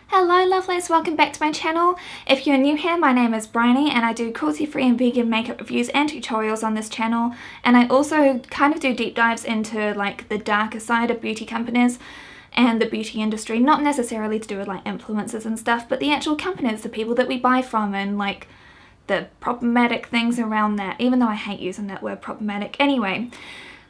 Hello lovelies, welcome back to my channel. If you're new here, my name is Bryony and I do cruelty-free and vegan makeup reviews and tutorials on this channel, and I also kind of do deep dives into like the darker side of beauty companies and the beauty industry, not necessarily to do with like influencers and stuff, but the actual companies, the people that we buy from, and like the problematic things around that, even though I hate using that word problematic. Anyway,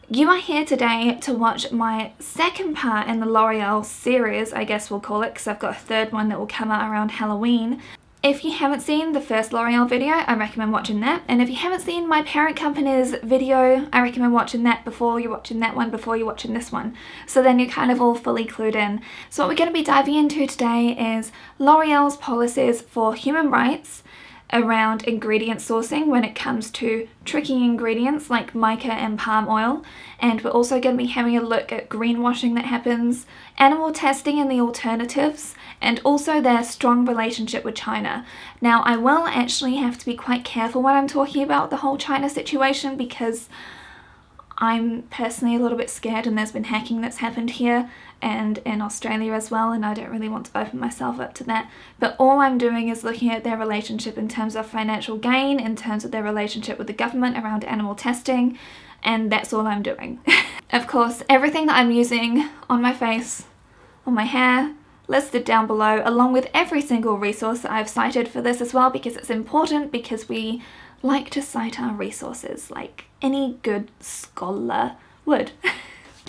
you are here today to watch my second part in the L'Oreal series, I guess we'll call it, because I've got a third one that will come out around Halloween. If you haven't seen the first L'Oreal video, I recommend watching that. And if you haven't seen my parent company's video, I recommend watching that before you're watching that one, before you're watching this one. So then you're kind of all fully clued in. So what we're going to be diving into today is L'Oreal's policies for human rights around ingredient sourcing when it comes to tricky ingredients like mica and palm oil, and we're also going to be having a look at greenwashing that happens, animal testing and the alternatives, and also their strong relationship with China. Now I will actually have to be quite careful when I'm talking about the whole China situation because I'm personally a little bit scared, and there's been hacking that's happened here and in Australia as well, and I don't really want to open myself up to that. But all I'm doing is looking at their relationship in terms of financial gain, in terms of their relationship with the government around animal testing, and that's all I'm doing. Of course, everything that I'm using on my face, on my hair, listed down below, along with every single resource that I've cited for this as well, because it's important, because we like to cite our resources like any good scholar would.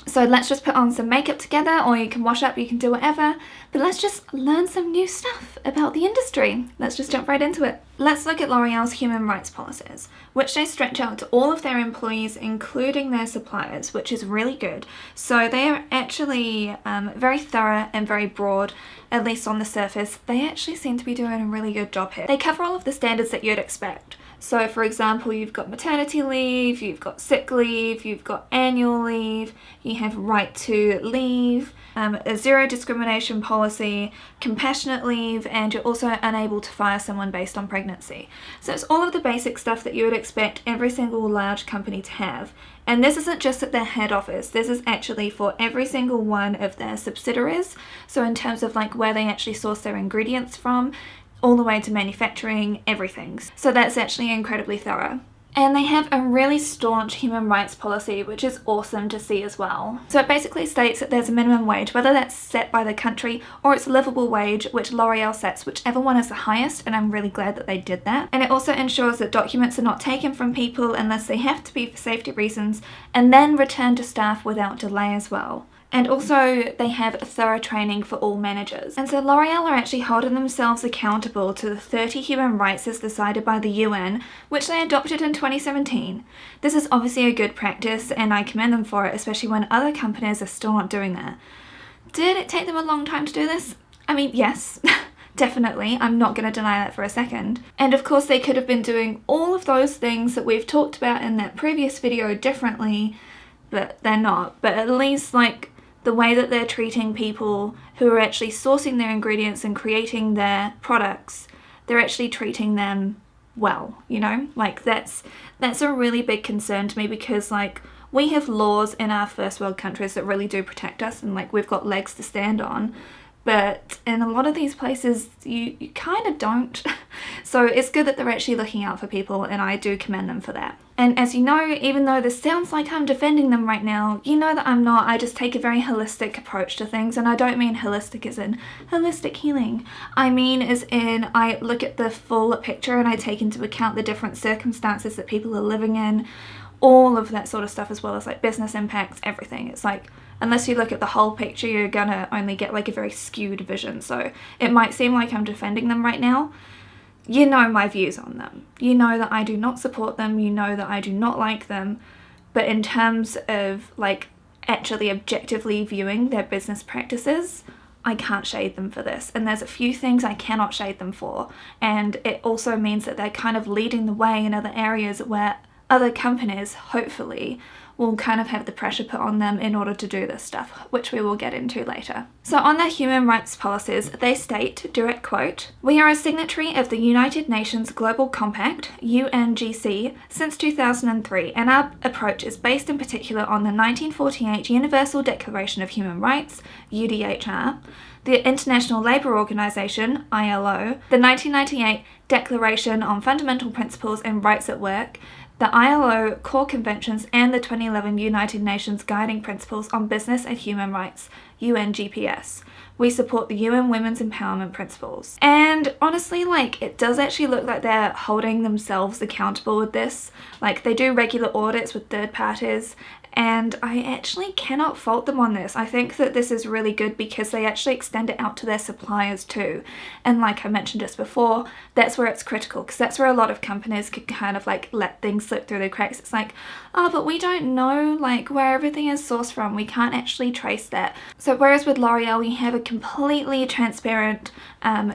So let's just put on some makeup together, or you can wash up, you can do whatever, but let's just learn some new stuff about the industry. Let's just jump right into it. Let's look at L'Oreal's human rights policies, which they stretch out to all of their employees, including their suppliers, which is really good. So they are actually very thorough and very broad, at least on the surface. They actually seem to be doing a really good job here. They cover all of the standards that you'd expect. So for example, you've got maternity leave, you've got sick leave, you've got annual leave, you have right to leave, a zero discrimination policy, compassionate leave, and you're also unable to fire someone based on pregnancy. So it's all of the basic stuff that you would expect every single large company to have. And this isn't just at their head office, this is actually for every single one of their subsidiaries. So in terms of like where they actually source their ingredients from, all the way to manufacturing, everything. So that's actually incredibly thorough. And they have a really staunch human rights policy, which is awesome to see as well. So it basically states that there's a minimum wage, whether that's set by the country or it's a livable wage, which L'Oreal sets, whichever one is the highest, and I'm really glad that they did that. And it also ensures that documents are not taken from people unless they have to be for safety reasons, and then returned to staff without delay as well. And also they have thorough training for all managers. And so L'Oreal are actually holding themselves accountable to the 30 human rights as decided by the UN, which they adopted in 2017. This is obviously a good practice and I commend them for it, especially when other companies are still not doing that. Did it take them a long time to do this? I mean, yes. Definitely, I'm not going to deny that for a second. And of course they could have been doing all of those things that we've talked about in that previous video differently, but they're not. But at least like the way that they're treating people who are actually sourcing their ingredients and creating their products, they're actually treating them well, you know? Like that's a really big concern to me, because like we have laws in our first world countries that really do protect us, and like we've got legs to stand on. But in a lot of these places, you kind of don't. So it's good that they're actually looking out for people, and I do commend them for that. And as you know, even though this sounds like I'm defending them right now, you know that I'm not. I just take a very holistic approach to things, and I don't mean holistic as in holistic healing. I mean as in I look at the full picture and I take into account the different circumstances that people are living in, all of that sort of stuff, as well as like business impacts, everything. It's like, unless you look at the whole picture, you're gonna only get like a very skewed vision. So it might seem like I'm defending them right now. You know my views on them. You know that I do not support them. You know that I do not like them. But in terms of like actually objectively viewing their business practices, I can't shade them for this. And there's a few things I cannot shade them for. And it also means that they're kind of leading the way in other areas where other companies, hopefully, will kind of have the pressure put on them in order to do this stuff, which we will get into later. So on their human rights policies, they state, direct quote, "We are a signatory of the United Nations Global Compact, UNGC, since 2003, and our approach is based in particular on the 1948 Universal Declaration of Human Rights, UDHR, the International Labour Organization, ILO, the 1998 Declaration on Fundamental Principles and Rights at Work, the ILO Core Conventions, and the 2011 United Nations Guiding Principles on Business and Human Rights, UNGPS. We support the UN Women's Empowerment Principles. And honestly, like, it does actually look like they're holding themselves accountable with this. Like, they do regular audits with third parties, and I actually cannot fault them on this. I think that this is really good because they actually extend it out to their suppliers too. And like I mentioned just before, that's where it's critical, because that's where a lot of companies could kind of like let things slip through the cracks. It's like, oh, but we don't know like where everything is sourced from. We can't actually trace that. So whereas with L'Oreal, we have a completely transparent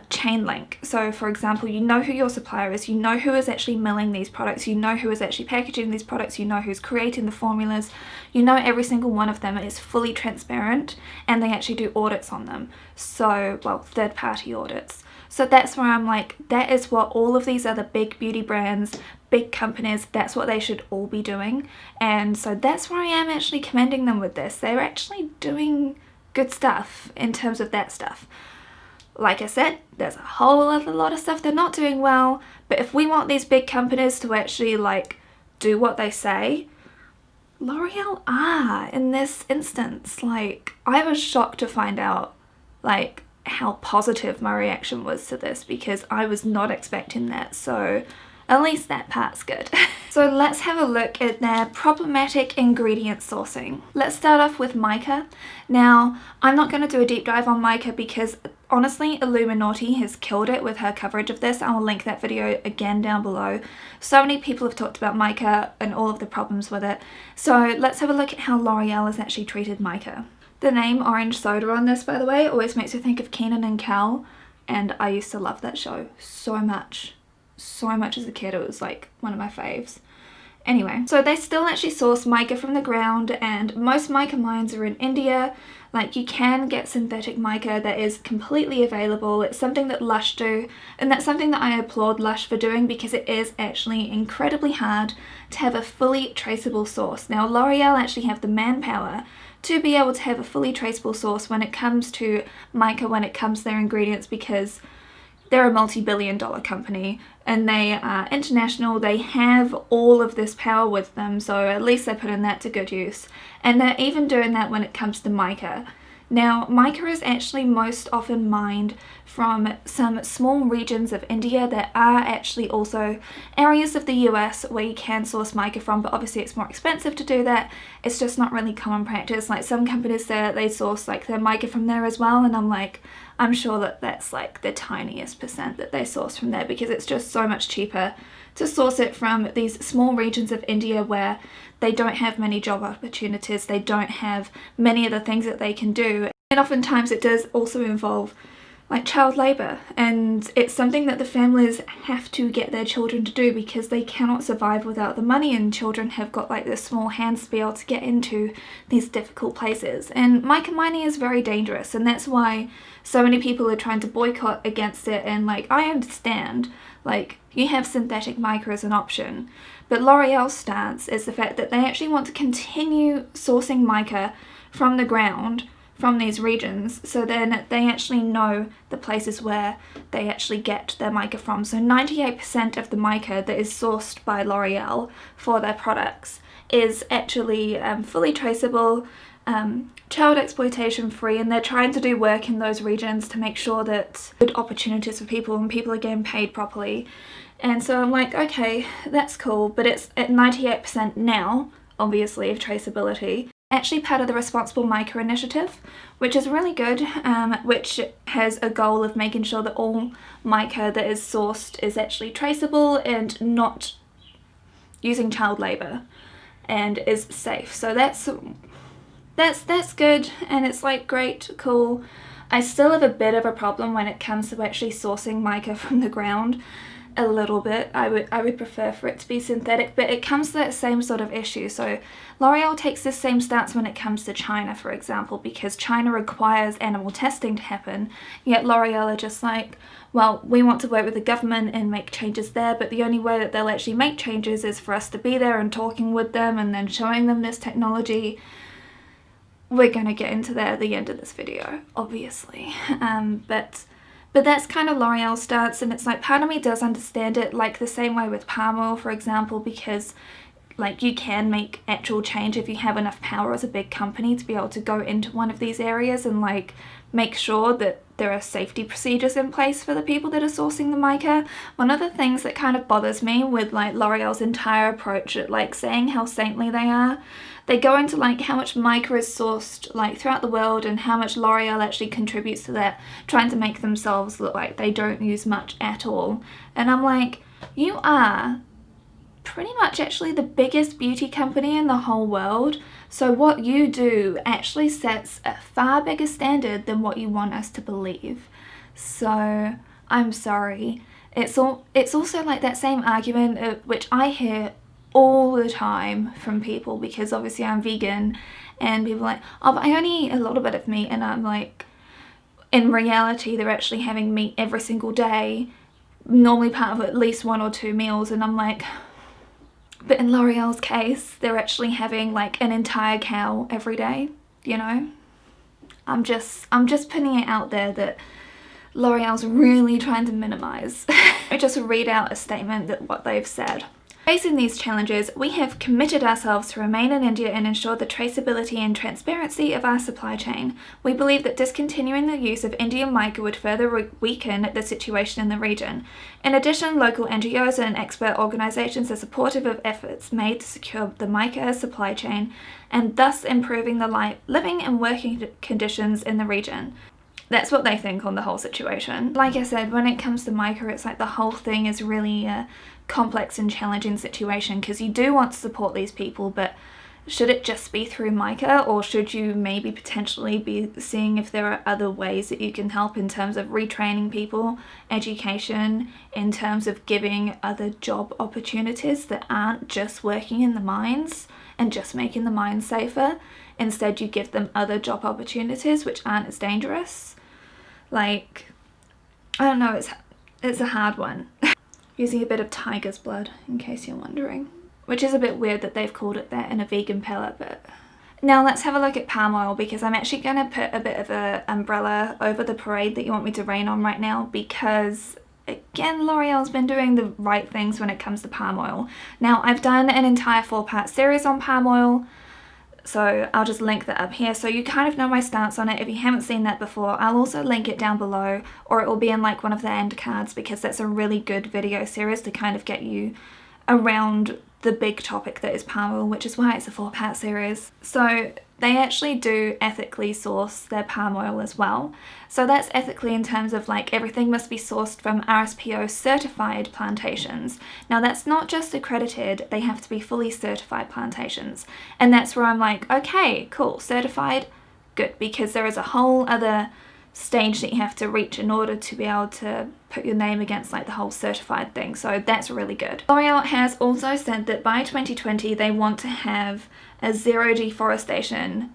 chain link. So for example, you know who your supplier is, you know who is actually milling these products, you know who is actually packaging these products, you know who's creating the formulas, you know every single one of them is fully transparent, and they actually do audits on them. So, well, third party audits. So that's where I'm like, that is what all of these other big beauty brands, big companies, that's what they should all be doing. And so that's where I am actually commending them with this. They're actually doing good stuff in terms of that stuff. Like I said, there's a whole other lot of stuff they're not doing well, but if we want these big companies to actually like do what they say, L'Oreal are in this instance. Like, I was shocked to find out like how positive my reaction was to this, because I was not expecting that, so at least that part's good. So let's have a look at their problematic ingredient sourcing. Let's start off with mica. Now, I'm not going to do a deep dive on mica because honestly, Illuminati has killed it with her coverage of this. I will link that video again down below. So many people have talked about mica and all of the problems with it. So let's have a look at how L'Oreal has actually treated mica. The name Orange Soda on this, by the way, always makes me think of Kenan and Kel, and I used to love that show so much. So much as a kid. It was like one of my faves. Anyway, so they still actually source mica from the ground, and most mica mines are in India. Like, you can get synthetic mica that is completely available. It's something that Lush do, and that's something that I applaud Lush for doing, because it is actually incredibly hard to have a fully traceable source. Now, L'Oreal actually have the manpower to be able to have a fully traceable source when it comes to mica, when it comes to their ingredients, because they're a multi-billion-dollar company and they are international. They have all of this power with them, so at least they put in that to good use. And they're even doing that when it comes to mica. Now, mica is actually most often mined from some small regions of India that are actually also areas of the US where you can source mica from, but obviously it's more expensive to do that. It's just not really common practice. Like, some companies say that they source like their mica from there as well, and I'm like, I'm sure that that's like the tiniest percent that they source from there, because it's just so much cheaper to source it from these small regions of India where they don't have many job opportunities, they don't have many of the things that they can do. And oftentimes it does also involve like child labour, and it's something that the families have to get their children to do because they cannot survive without the money, and children have got like this small hands to be able to get into these difficult places. And mica mining is very dangerous, and that's why so many people are trying to boycott against it. And like, I understand, like, you have synthetic mica as an option, but L'Oreal's stance is the fact that they actually want to continue sourcing mica from the ground from these regions, so then they actually know the places where they actually get their mica from. So 98% of the mica that is sourced by L'Oreal for their products is actually fully traceable, child exploitation free, and they're trying to do work in those regions to make sure that good opportunities for people and people are getting paid properly. And so I'm like, okay, that's cool, but it's at 98% now, obviously, of traceability. Actually part of the Responsible Mica Initiative, which is really good, which has a goal of making sure that all mica that is sourced is actually traceable and not using child labour and is safe. So that's good, and it's like great, cool. I still have a bit of a problem when it comes to actually sourcing mica from the ground. A little bit. I would prefer for it to be synthetic, but it comes to that same sort of issue. So L'Oreal takes this same stance when it comes to China, for example, because China requires animal testing to happen, yet L'Oreal are just like, well, we want to work with the government and make changes there, but the only way that they'll actually make changes is for us to be there and talking with them and then showing them this technology. we're gonna get into that at the end of this video, obviously. But that's kind of L'Oreal's stance, and it's like part of me does understand it, like the same way with palm oil, for example, because like you can make actual change if you have enough power as a big company to be able to go into one of these areas and like make sure that there are safety procedures in place for the people that are sourcing the mica. One of the things that kind of bothers me with like L'Oreal's entire approach at like saying how saintly they are, they go into like how much mica is sourced like throughout the world and how much L'Oreal actually contributes to that, trying to make themselves look like they don't use much at all. And I'm like, you are pretty much actually the biggest beauty company in the whole world, so what you do actually sets a far bigger standard than what you want us to believe. So I'm sorry. It's also like that same argument which I hear all the time from people, because obviously I'm vegan and people are like, oh, but I only eat a little bit of meat, and I'm like, in reality they're actually having meat every single day, normally part of at least 1 or 2 meals, and I'm like, but in L'Oreal's case, they're actually having like an entire cow every day, you know? I'm just putting it out there that L'Oreal's really trying to minimize. I just read out a statement that what they've said. Facing these challenges, we have committed ourselves to remain in India and ensure the traceability and transparency of our supply chain. We believe that discontinuing the use of Indian mica would further weaken the situation in the region. In addition, local NGOs and expert organisations are supportive of efforts made to secure the mica supply chain and thus improving the living and working conditions in the region. That's what they think on the whole situation. Like I said, when it comes to mica, it's like the whole thing is really a complex and challenging situation, because you do want to support these people, but should it just be through mica, or should you maybe potentially be seeing if there are other ways that you can help in terms of retraining people, education, in terms of giving other job opportunities that aren't just working in the mines and just making the mines safer. Instead, you give them other job opportunities which aren't as dangerous. Like, I don't know, it's a hard one. Using a bit of tiger's blood, in case you're wondering. Which is a bit weird that they've called it that in a vegan pellet, but... Now let's have a look at palm oil, because I'm actually going to put a bit of an umbrella over the parade that you want me to rain on right now, because again, L'Oreal's been doing the right things when it comes to palm oil. Now, I've done an entire 4-part series on palm oil, so I'll just link that up here so you kind of know my stance on it. If you haven't seen that before, I'll also link it down below, or it will be in like one of the end cards, because that's a really good video series to kind of get you around the big topic that is palm oil, which is why it's a 4-part series. So they actually do ethically source their palm oil as well. So that's ethically in terms of like everything must be sourced from RSPO certified plantations. Now that's not just accredited, they have to be fully certified plantations. And that's where I'm like, okay, cool, certified, good, because there is a whole other stage that you have to reach in order to be able to put your name against like the whole certified thing, so that's really good. L'Oreal has also said that by 2020 they want to have a zero deforestation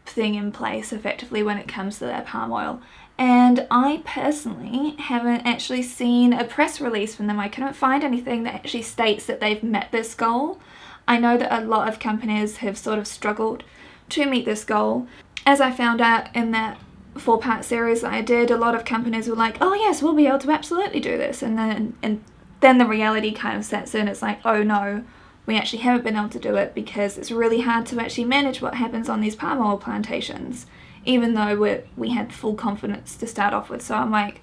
thing in place effectively when it comes to their palm oil, and I personally haven't actually seen a press release from them. I couldn't find anything that actually states that they've met this goal. I know that a lot of companies have sort of struggled to meet this goal. As I found out in that 4-part series that I did, a lot of companies were like, oh yes, we'll be able to absolutely do this, and then the reality kind of sets in. It's like, oh no, we actually haven't been able to do it because it's really hard to actually manage what happens on these palm oil plantations, even though we had full confidence to start off with. So I'm like,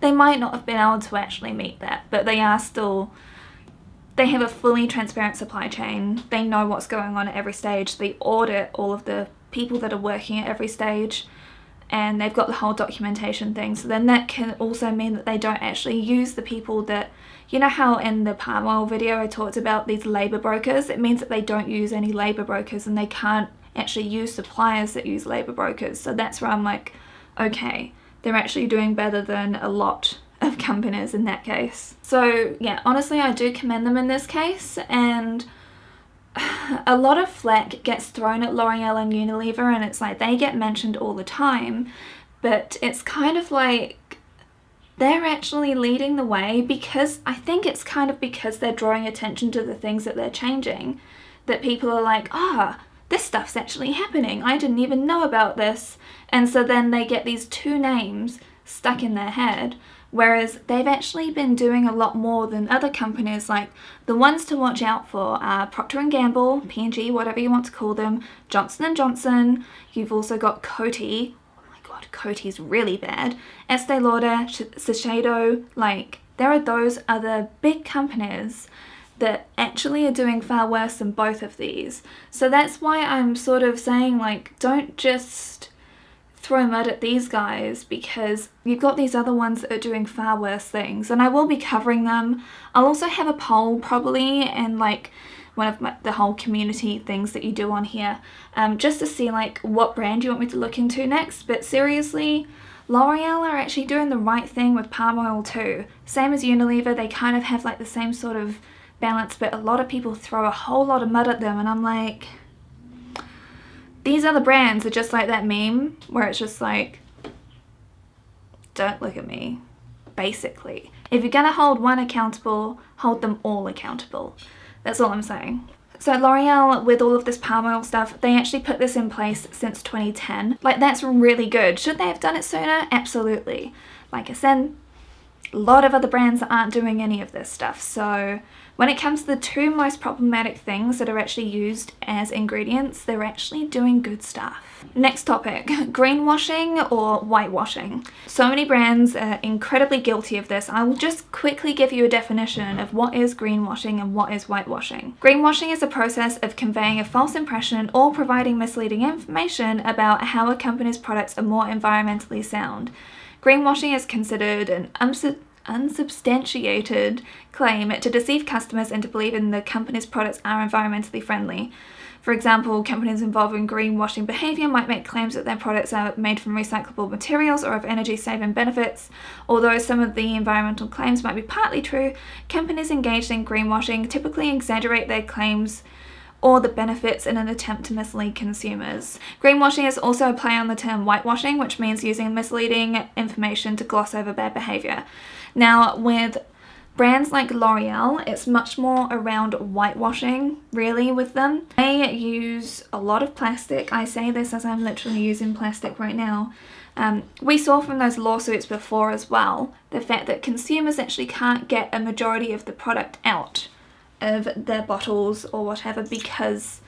they might not have been able to actually meet that, but they are still, they have a fully transparent supply chain, they know what's going on at every stage, they audit all of the people that are working at every stage, and they've got the whole documentation thing. So then that can also mean that they don't actually use the people that, you know how in the palm oil video I talked about these labour brokers? It means that they don't use any labour brokers, and they can't actually use suppliers that use labour brokers. So that's where I'm like, okay, they're actually doing better than a lot of companies in that case. So yeah, honestly I do commend them in this case, and a lot of flack gets thrown at L'Oreal and Unilever, and it's like they get mentioned all the time, but it's kind of like they're actually leading the way, because I think it's kind of because they're drawing attention to the things that they're changing, that people are like, ah, this stuff's actually happening. I didn't even know about this. And so then they get these two names stuck in their head, whereas they've actually been doing a lot more than other companies. Like, the ones to watch out for are Procter & Gamble, P&G, whatever you want to call them, Johnson & Johnson. You've also got Coty. Oh my god, Coty's really bad. Estee Lauder, Shiseido. Like, there are those other big companies that actually are doing far worse than both of these. So that's why I'm sort of saying, like, don't just throw mud at these guys, because you've got these other ones that are doing far worse things, and I will be covering them. I'll also have a poll probably, and like one of the whole community things that you do on here, just to see like what brand you want me to look into next. But seriously, L'Oreal are actually doing the right thing with palm oil too. Same as Unilever, they kind of have like the same sort of balance, but a lot of people throw a whole lot of mud at them, and I'm like, these other brands are just like that meme where it's just like, don't look at me, basically. If you're gonna hold one accountable, hold them all accountable. That's all I'm saying. So L'Oreal, with all of this palm oil stuff, they actually put this in place since 2010. Like, that's really good. Should they have done it sooner? Absolutely. Like I said, a lot of other brands aren't doing any of this stuff. So when it comes to the two most problematic things that are actually used as ingredients, they're actually doing good stuff. Next topic, greenwashing or whitewashing. So many brands are incredibly guilty of this. I will just quickly give you a definition of what is greenwashing and what is whitewashing. Greenwashing is a process of conveying a false impression or providing misleading information about how a company's products are more environmentally sound. Greenwashing is considered an unsubstantiated claim to deceive customers into believing the company's products are environmentally friendly. For example, companies involved in greenwashing behavior might make claims that their products are made from recyclable materials or have energy-saving benefits. Although some of the environmental claims might be partly true, companies engaged in greenwashing typically exaggerate their claims or the benefits in an attempt to mislead consumers. Greenwashing is also a play on the term whitewashing, which means using misleading information to gloss over bad behavior. Now, with brands like L'Oreal, it's much more around whitewashing, really, with them. They use a lot of plastic. I say this as I'm literally using plastic right now. We saw from those lawsuits before as well, the fact that consumers actually can't get a majority of the product out of their bottles or whatever because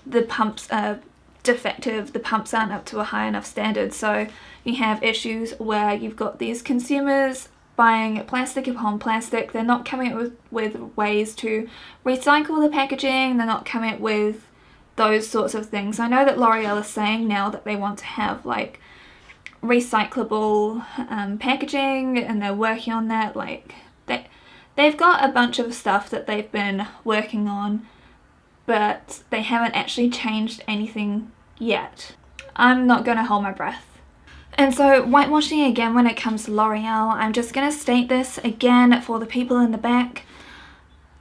the pumps are defective, the pumps aren't up to a high enough standard. So you have issues where you've got these consumers buying plastic upon plastic. They're not coming up with ways to recycle the packaging, they're not coming up with those sorts of things. I know that L'Oreal is saying now that they want to have like recyclable packaging, and they're working on that. Like, they've got a bunch of stuff that they've been working on, but they haven't actually changed anything yet. I'm not going to hold my breath. And so whitewashing again when it comes to L'Oreal, I'm just going to state this again for the people in the back.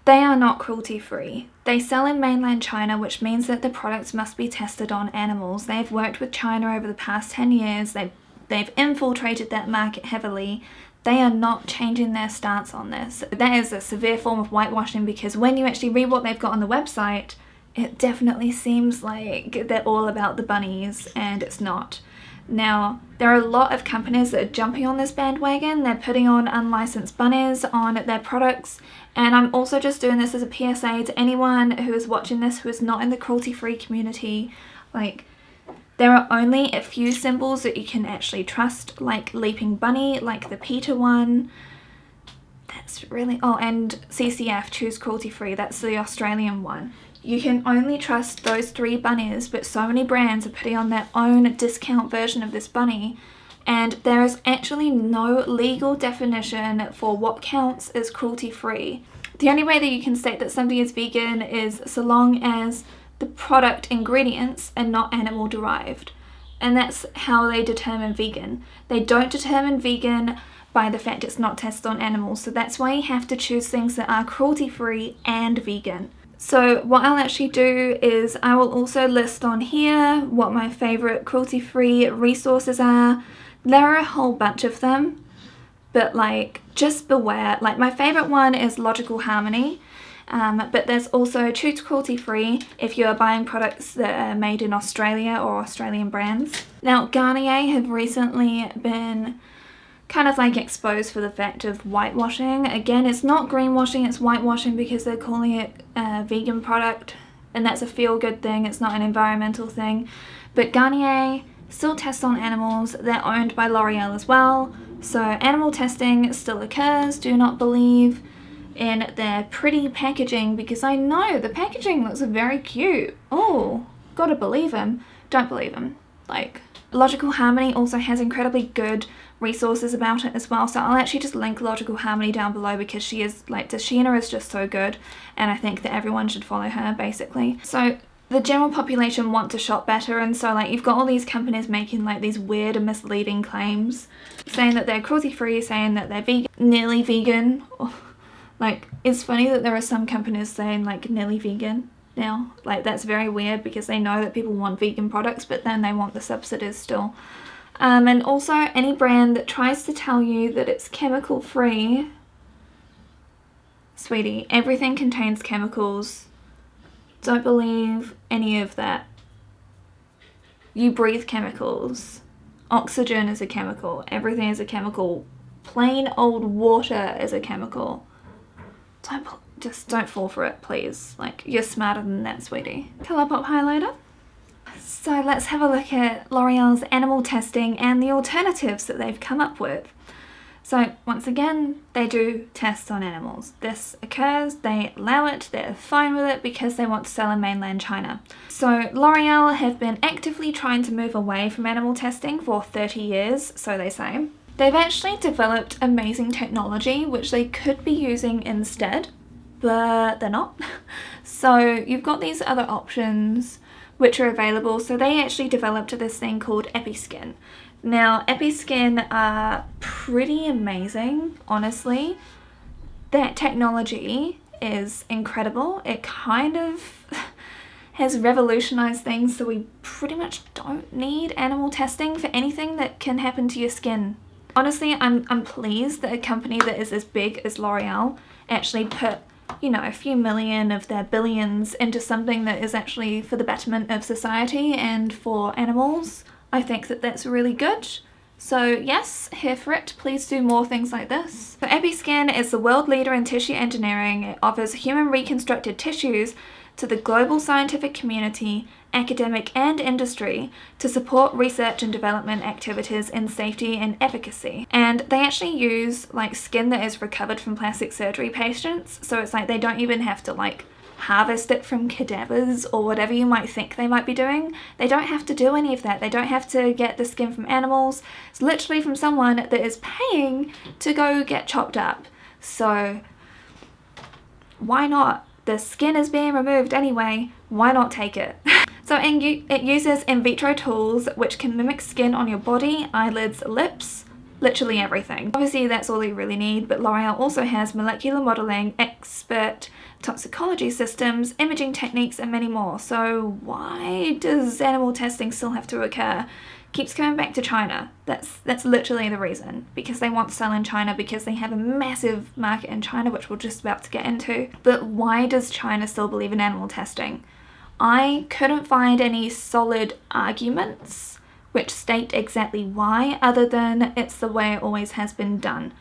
They are not cruelty free. They sell in mainland China, which means that the products must be tested on animals. They've worked with China over the past 10 years. They've infiltrated that market heavily. They are not changing their stance on this. That is a severe form of whitewashing, because when you actually read what they've got on the website, it definitely seems like they're all about the bunnies, and it's not. Now, there are a lot of companies that are jumping on this bandwagon. They're putting on unlicensed bunnies on their products, and I'm also just doing this as a PSA to anyone who is watching this who is not in the cruelty-free community. Like, there are only a few symbols that you can actually trust, like Leaping Bunny, like the PETA one. That's really... Oh, and CCF, Choose Cruelty Free, that's the Australian one. You can only trust those 3 bunnies, but so many brands are putting on their own discount version of this bunny, and there is actually no legal definition for what counts as cruelty-free. The only way that you can state that something is vegan is so long as the product ingredients are not animal derived, and that's how they determine vegan. They don't determine vegan by the fact it's not tested on animals, so that's why you have to choose things that are cruelty-free and vegan. So what I'll actually do is I will also list on here what my favorite cruelty-free resources are. There are a whole bunch of them, but like, just beware. Like, my favorite one is Logical Harmony. But there's also choose cruelty free if you are buying products that are made in Australia or Australian brands. Now, Garnier have recently been kind of like exposed for the fact of whitewashing. Again, it's not greenwashing, it's whitewashing because they're calling it a vegan product, and that's a feel-good thing, it's not an environmental thing. But Garnier still tests on animals. They're owned by L'Oreal as well, so animal testing still occurs. Do not believe in their pretty packaging, because I know the packaging looks very cute. Oh, gotta believe him. Don't believe him. Like, Logical Harmony also has incredibly good resources about it as well, so I'll actually just link Logical Harmony down below, because she is, like, Dashina is just so good, and I think that everyone should follow her, basically. So the general population want to shop better, and so, like, you've got all these companies making, like, these weird and misleading claims, saying that they're cruelty-free, saying that they're vegan, nearly vegan. Like, it's funny that there are some companies saying, like, nearly vegan now. Like, that's very weird, because they know that people want vegan products, but then they want the subsidies still. And also, any brand that tries to tell you that it's chemical free, sweetie, everything contains chemicals. Don't believe any of that. You breathe chemicals. Oxygen is a chemical. Everything is a chemical. Plain old water is a chemical. Just don't fall for it, please. Like, you're smarter than that, sweetie. Colourpop highlighter. So let's have a look at L'Oreal's animal testing and the alternatives that they've come up with. So once again, they do tests on animals. This occurs, they allow it, they're fine with it because they want to sell in mainland China. So L'Oreal have been actively trying to move away from animal testing for 30 years, so they say. They've actually developed amazing technology which they could be using instead, but they're not. So you've got these other options which are available. So they actually developed this thing called EpiSkin. Now, EpiSkin are pretty amazing, honestly. That technology is incredible. It kind of has revolutionized things, so we pretty much don't need animal testing for anything that can happen to your skin. Honestly, I'm pleased that a company that is as big as L'Oreal actually put, you know, a few million of their billions into something that is actually for the betterment of society and for animals. I think that that's really good. So yes, here for it. Please do more things like this. So EpiSkin is the world leader in tissue engineering. It offers human reconstructed tissues to the global scientific community, academic and industry to support research and development activities in safety and efficacy. And they actually use like skin that is recovered from plastic surgery patients, so it's like they don't even have to like harvest it from cadavers or whatever you might think they might be doing. They don't have to do any of that. They don't have to get the skin from animals. It's literally from someone that is paying to go get chopped up. So why not? The skin is being removed anyway, why not take it? So it uses in vitro tools which can mimic skin on your body, eyelids, lips, literally everything. Obviously that's all you really need, but L'Oreal also has molecular modeling, expert toxicology systems, imaging techniques and many more. So why does animal testing still have to occur? Keeps coming back to China. That's literally the reason, because they want to sell in China, because they have a massive market in China, which we're just about to get into. But why does China still believe in animal testing? I couldn't find any solid arguments which state exactly why, other than it's the way it always has been done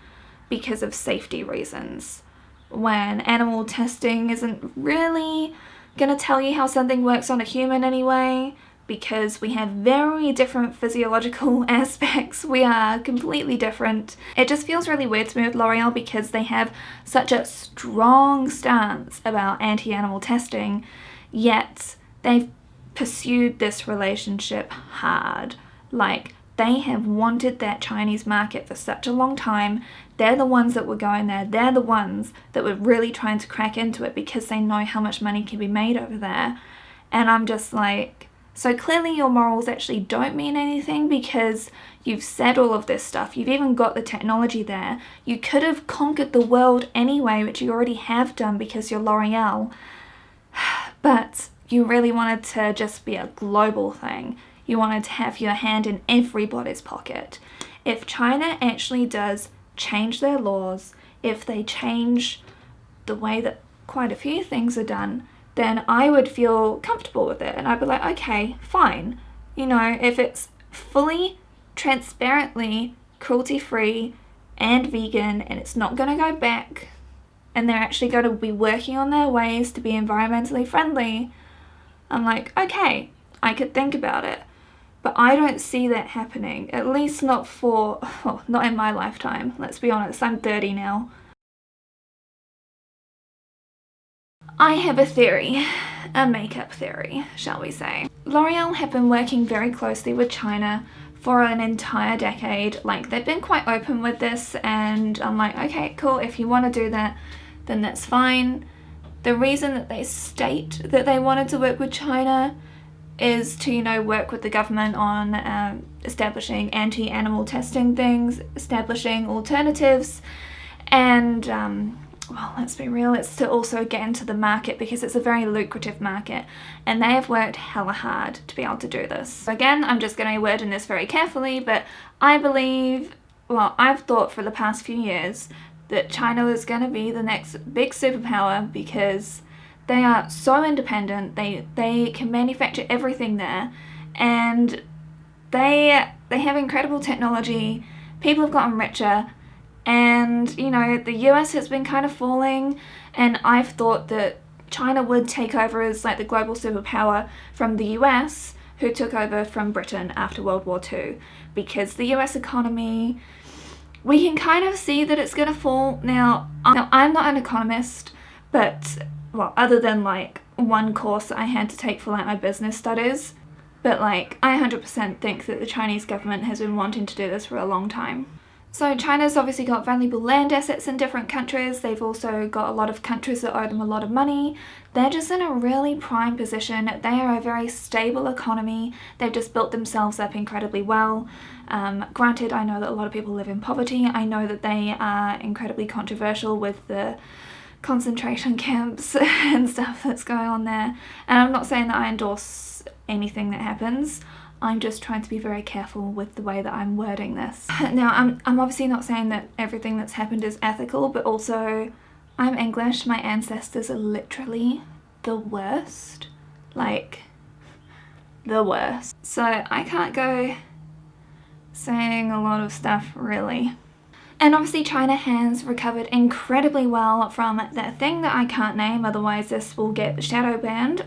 because of safety reasons. When animal testing isn't really gonna tell you how something works on a human anyway, because we have very different physiological aspects. We are completely different. It just feels really weird to me with L'Oreal because they have such a strong stance about anti-animal testing, yet they've pursued this relationship hard. Like, they have wanted that Chinese market for such a long time. They're the ones that were going there. They're the ones that were really trying to crack into it because they know how much money can be made over there. And I'm just like, so clearly your morals actually don't mean anything, because you've said all of this stuff. You've even got the technology there. You could have conquered the world anyway, which you already have done because you're L'Oreal. But you really wanted to just be a global thing. You wanted to have your hand in everybody's pocket. If China actually does change their laws, if they change the way that quite a few things are done, then I would feel comfortable with it, and I'd be like, okay, fine. You know, if it's fully, transparently cruelty-free and vegan, and it's not going to go back, and they're actually going to be working on their ways to be environmentally friendly, I'm like, okay, I could think about it. But I don't see that happening, at least not not in my lifetime. Let's be honest, I'm 30 now. I have a theory, a makeup theory, shall we say. L'Oreal have been working very closely with China for an entire decade. Like, they've been quite open with this, and I'm like, okay, cool, if you want to do that, then that's fine. The reason that they state that they wanted to work with China is to, you know, work with the government on establishing anti-animal testing things, establishing alternatives, and well, let's be real, it's to also get into the market because it's a very lucrative market, and they have worked hella hard to be able to do this. So again, I'm just going to word in this very carefully, but I believe, well, I've thought for the past few years that China is going to be the next big superpower because they are so independent, they can manufacture everything there, and they have incredible technology, people have gotten richer, and, you know, the US has been kind of falling, and I've thought that China would take over as like the global superpower from the US, who took over from Britain after World War II, because the US economy, we can kind of see that it's going to fall. Now, I'm not an economist, but, well, other than like one course I had to take for like my business studies, but like I 100% think that the Chinese government has been wanting to do this for a long time. So China's obviously got valuable land assets in different countries. They've also got a lot of countries that owe them a lot of money. They're just in a really prime position. They are a very stable economy. They've just built themselves up incredibly well. Granted, I know that a lot of people live in poverty. I know that they are incredibly controversial with the concentration camps and stuff that's going on there. And I'm not saying that I endorse anything that happens. I'm just trying to be very careful with the way that I'm wording this. Now, I'm obviously not saying that everything that's happened is ethical, but also I'm English. My ancestors are literally the worst. Like, the worst. So I can't go saying a lot of stuff, really. And obviously China has recovered incredibly well from that thing that I can't name, otherwise this will get shadow banned,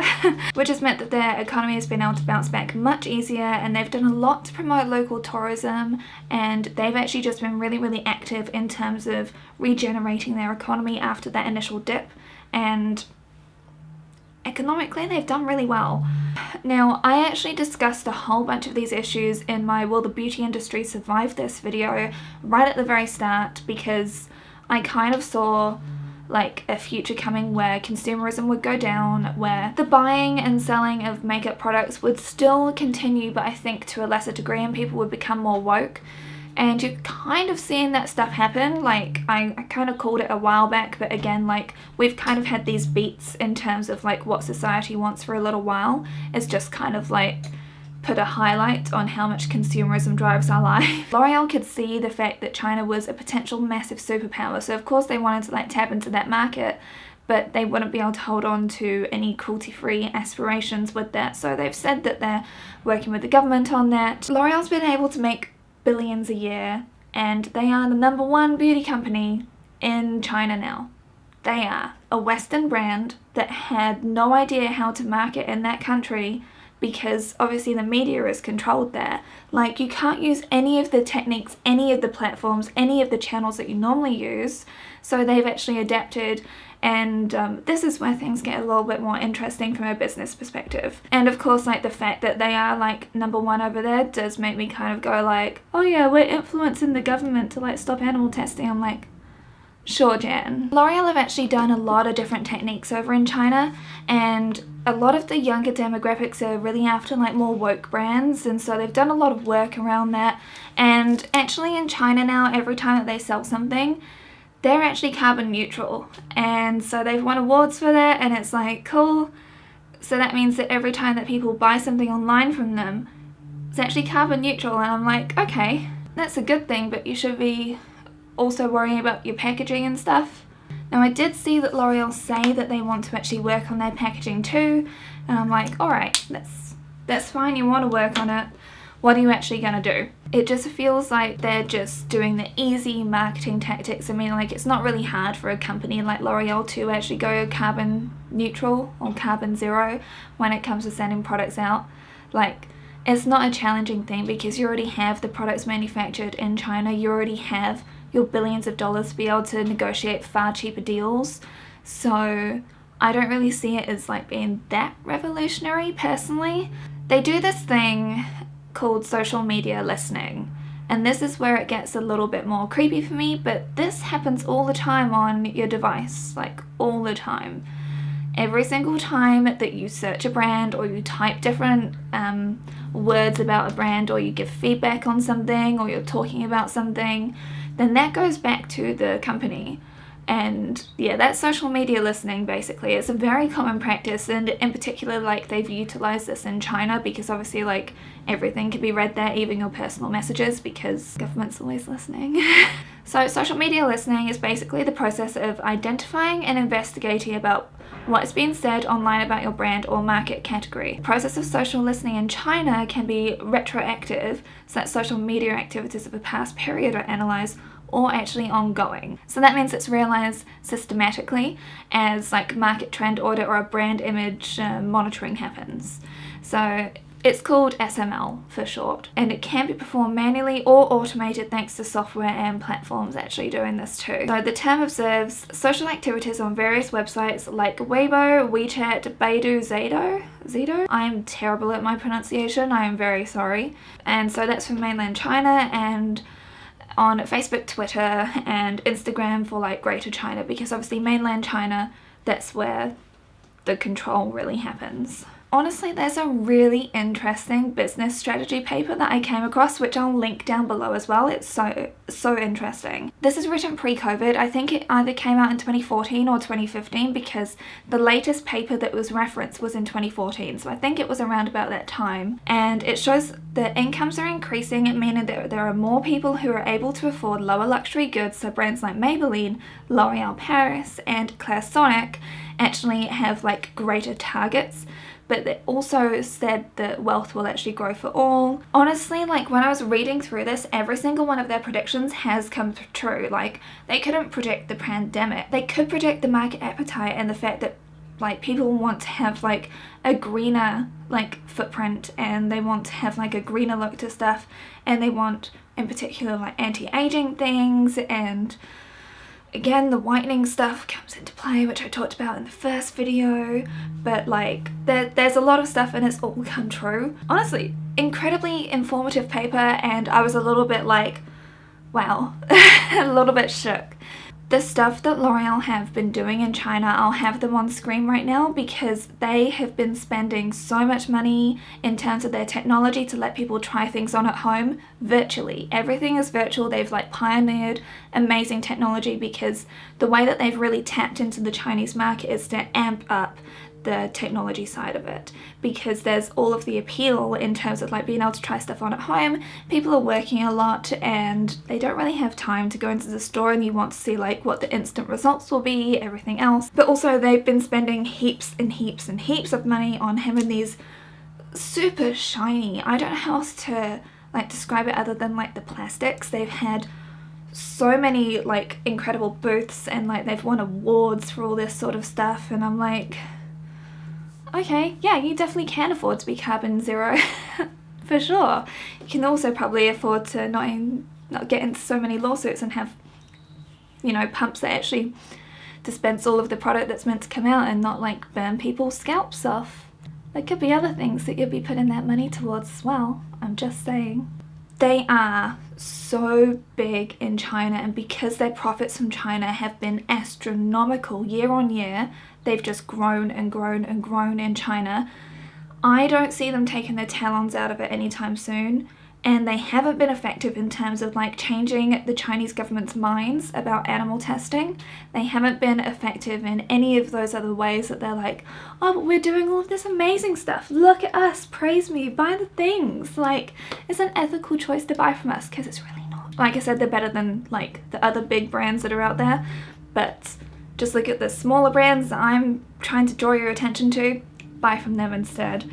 which has meant that their economy has been able to bounce back much easier, and they've done a lot to promote local tourism, and they've actually just been really, really active in terms of regenerating their economy after that initial dip, and economically they've done really well. Now, I actually discussed a whole bunch of these issues in my Will the Beauty Industry Survive This video right at the very start, because I kind of saw like a future coming where consumerism would go down, where the buying and selling of makeup products would still continue, but I think to a lesser degree, and people would become more woke. And you're kind of seeing that stuff happen. Like, I kind of called it a while back, but again, like, we've kind of had these beats in terms of like what society wants for a little while. It's just kind of like put a highlight on how much consumerism drives our life. L'Oreal could see the fact that China was a potential massive superpower, so of course they wanted to like tap into that market, but they wouldn't be able to hold on to any cruelty-free aspirations with that. So they've said that they're working with the government on that. L'Oreal's been able to make billions a year, and they are the #1 beauty company in China now. They are a Western brand that had no idea how to market in that country because obviously the media is controlled there. Like, you can't use any of the techniques, any of the platforms, any of the channels that you normally use, so they've actually adapted, and this is where things get a little bit more interesting from a business perspective. And of course, like, the fact that they are like #1 over there does make me kind of go like, oh yeah, we're influencing the government to like stop animal testing. I'm like, sure, Jan. L'Oreal have actually done a lot of different techniques over in China, and a lot of the younger demographics are really after like more woke brands, and so they've done a lot of work around that. And actually in China now, every time that they sell something, they're actually carbon neutral, and so they've won awards for that, and it's like, cool. So that means that every time that people buy something online from them, it's actually carbon neutral, and I'm like, okay, that's a good thing, but you should be also worrying about your packaging and stuff. Now I did see that L'Oreal say that they want to actually work on their packaging too, and I'm like, alright, that's fine, you want to work on it. What are you actually going to do? It just feels like they're just doing the easy marketing tactics. I mean, like, it's not really hard for a company like L'Oreal to actually go carbon neutral or carbon zero when it comes to sending products out. Like, it's not a challenging thing because you already have the products manufactured in China. You already have your billions of dollars to be able to negotiate far cheaper deals. So I don't really see it as like being that revolutionary personally. They do this thing called social media listening, and this is where it gets a little bit more creepy for me, but this happens all the time on your device, like all the time. Every single time that you search a brand or you type different words about a brand, or you give feedback on something, or you're talking about something, then that goes back to the company. And yeah, that's social media listening basically. It's a very common practice, and in particular, like, they've utilized this in China because obviously, like, everything can be read there, even your personal messages, because government's always listening. So social media listening is basically the process of identifying and investigating about what is being said online about your brand or market category. The process of social listening in China can be retroactive, so that social media activities of a past period are analysed, or actually ongoing. So that means it's realized systematically as like market trend audit or a brand image monitoring happens. So it's called SML for short, and it can be performed manually or automated thanks to software and platforms actually doing this too. So the term observes social activities on various websites like Weibo, WeChat, Baidu, Zido. I am terrible at my pronunciation, I am very sorry. And so that's for mainland China, and on Facebook, Twitter, and Instagram for like Greater China, because obviously mainland China, that's where the control really happens. Honestly, there's a really interesting business strategy paper that I came across, which I'll link down below as well. It's so interesting. This is written pre-COVID. I think it either came out in 2014 or 2015, because the latest paper that was referenced was in 2014. So I think it was around about that time. And it shows that incomes are increasing, meaning that there are more people who are able to afford lower luxury goods. So brands like Maybelline, L'Oreal Paris, and Clairsonic actually have like greater targets. But they also said that wealth will actually grow for all. Honestly, like, when I was reading through this, every single one of their predictions has come true. Like, they couldn't predict the pandemic. They could predict the market appetite and the fact that, like, people want to have like a greener like footprint, and they want to have like a greener look to stuff, and they want in particular like anti-aging things, and again, the whitening stuff comes into play, which I talked about in the first video, but like there's a lot of stuff and it's all come true. Honestly, incredibly informative paper, and I was a little bit like, wow, a little bit shook. The stuff that L'Oreal have been doing in China, I'll have them on screen right now, because they have been spending so much money in terms of their technology to let people try things on at home virtually. Everything is virtual. They've like pioneered amazing technology, because the way that they've really tapped into the Chinese market is to amp up the technology side of it, because there's all of the appeal in terms of like being able to try stuff on at home. People are working a lot and they don't really have time to go into the store, and you want to see like what the instant results will be, everything else. But also they've been spending heaps and heaps and heaps of money on having these super shiny, I don't know how else to like describe it other than like the plastics. They've had so many like incredible booths, and like they've won awards for all this sort of stuff, and I'm like, okay, yeah, you definitely can afford to be carbon zero for sure. You can also probably afford to not get into so many lawsuits and have, you know, pumps that actually dispense all of the product that's meant to come out and not like burn people's scalps off. There could be other things that you'd be putting that money towards as well. I'm just saying. They are so big in China, and because their profits from China have been astronomical year on year, they've just grown and grown and grown in China. I don't see them taking their talons out of it anytime soon, and they haven't been effective in terms of like changing the Chinese government's minds about animal testing. They haven't been effective in any of those other ways that they're like, oh, but we're doing all of this amazing stuff, look at us, praise me, buy the things. Like, it's an ethical choice to buy from us, because it's really not. Like I said, they're better than like the other big brands that are out there, but just look at the smaller brands that I'm trying to draw your attention to, buy from them instead.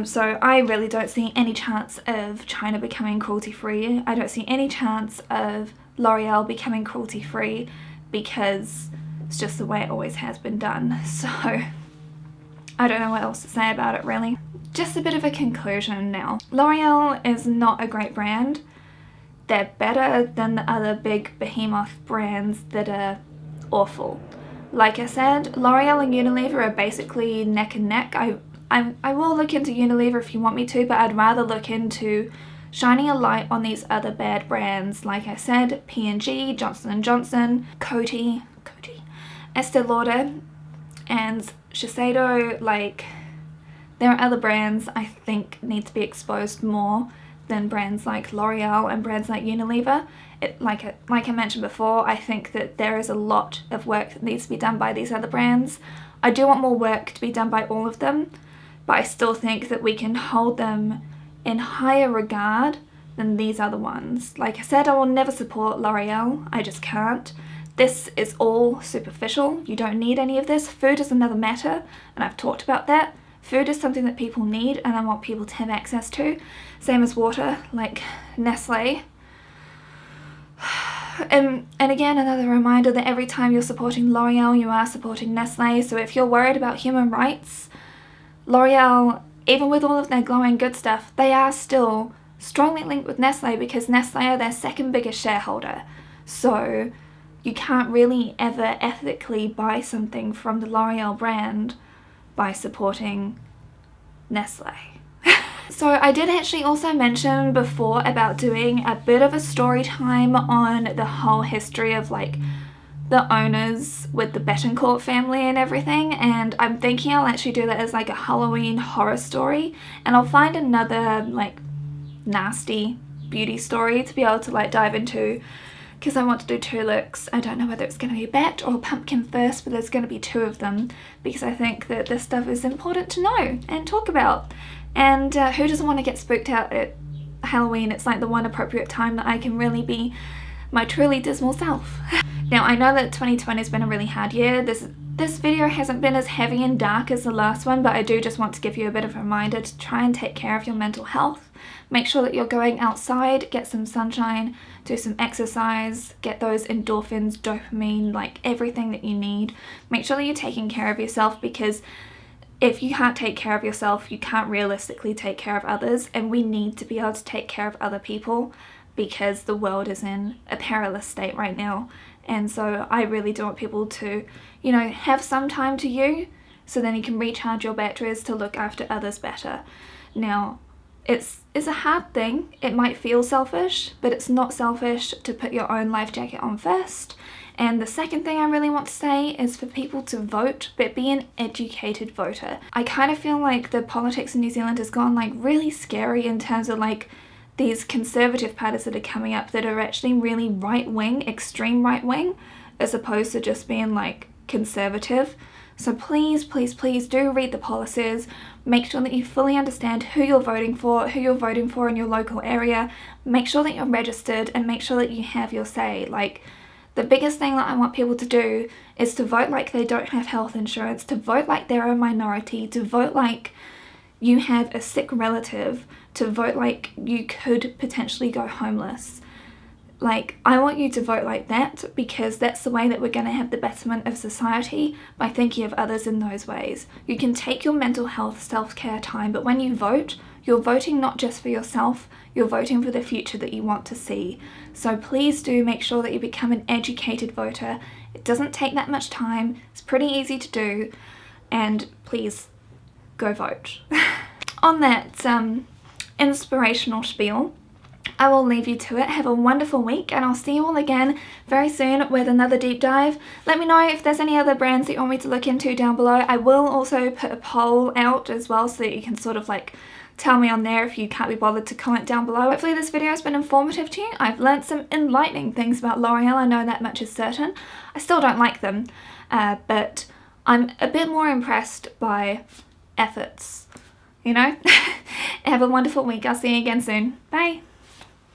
So I really don't see any chance of China becoming cruelty-free. I don't see any chance of L'Oreal becoming cruelty-free because it's just the way it always has been done. So I don't know what else to say about it really. Just a bit of a conclusion now. L'Oreal is not a great brand. They're better than the other big behemoth brands that are awful. Like I said, L'Oreal and Unilever are basically neck and neck. I will look into Unilever if you want me to, but I'd rather look into shining a light on these other bad brands. Like I said, P&G, Johnson & Johnson, Coty, Estee Lauder, and Shiseido. Like, there are other brands I think need to be exposed more than brands like L'Oreal and brands like Unilever. Like I mentioned before, I think that there is a lot of work that needs to be done by these other brands. I do want more work to be done by all of them, but I still think that we can hold them in higher regard than these other ones. Like I said, I will never support L'Oreal. I just can't. This is all superficial. You don't need any of this. Food is another matter, and I've talked about that. Food is something that people need and I want people to have access to. Same as water, like Nestle. And again, another reminder that every time you're supporting L'Oreal, you are supporting Nestle. So if you're worried about human rights, L'Oreal, even with all of their glowing good stuff, they are still strongly linked with Nestle because Nestle are their second biggest shareholder. So you can't really ever ethically buy something from the L'Oreal brand by supporting Nestle. So I did actually also mention before about doing a bit of a story time on the whole history of like the owners with the Bettencourt family and everything, and I'm thinking I'll actually do that as like a Halloween horror story, and I'll find another like nasty beauty story to be able to like dive into, because I want to do 2 looks. I don't know whether it's going to be bat or pumpkin first, but there's going to be 2 of them because I think that this stuff is important to know and talk about. And who doesn't want to get spooked out at Halloween? It's like the one appropriate time that I can really be my truly dismal self. Now I know that 2020 has been a really hard year. This video hasn't been as heavy and dark as the last one, but I do just want to give you a bit of a reminder to try and take care of your mental health. Make sure that you're going outside, get some sunshine, do some exercise, get those endorphins, dopamine, like everything that you need. Make sure that you're taking care of yourself, because if you can't take care of yourself, you can't realistically take care of others, and we need to be able to take care of other people because the world is in a perilous state right now. And so I really do want people to, you know, have some time to you so then you can recharge your batteries to look after others better. Now, it's a hard thing. It might feel selfish, but it's not selfish to put your own life jacket on first. And the second thing I really want to say is for people to vote, but be an educated voter. I kind of feel like the politics in New Zealand has gone like really scary in terms of like these conservative parties that are coming up that are actually really right-wing, extreme right-wing, as opposed to just being like conservative. So please, please, please do read the policies. Make sure that you fully understand who you're voting for in your local area. Make sure that you're registered and make sure that you have your say. Like, the biggest thing that I want people to do is to vote like they don't have health insurance, to vote like they're a minority, to vote like you have a sick relative, to vote like you could potentially go homeless. Like, I want you to vote like that because that's the way that we're going to have the betterment of society, by thinking of others in those ways. You can take your mental health self-care time, but when you vote, you're voting not just for yourself, you're voting for the future that you want to see. So please do make sure that you become an educated voter. It doesn't take that much time, it's pretty easy to do, and please go vote. On that inspirational spiel, I will leave you to it. Have a wonderful week, and I'll see you all again very soon with another deep dive. Let me know if there's any other brands that you want me to look into down below. I will also put a poll out as well so that you can sort of like tell me on there if you can't be bothered to comment down below. Hopefully this video has been informative to you. I've learnt some enlightening things about L'Oreal, I know that much is certain. I still don't like them, but I'm a bit more impressed by efforts, you know? Have a wonderful week. I'll see you again soon. Bye!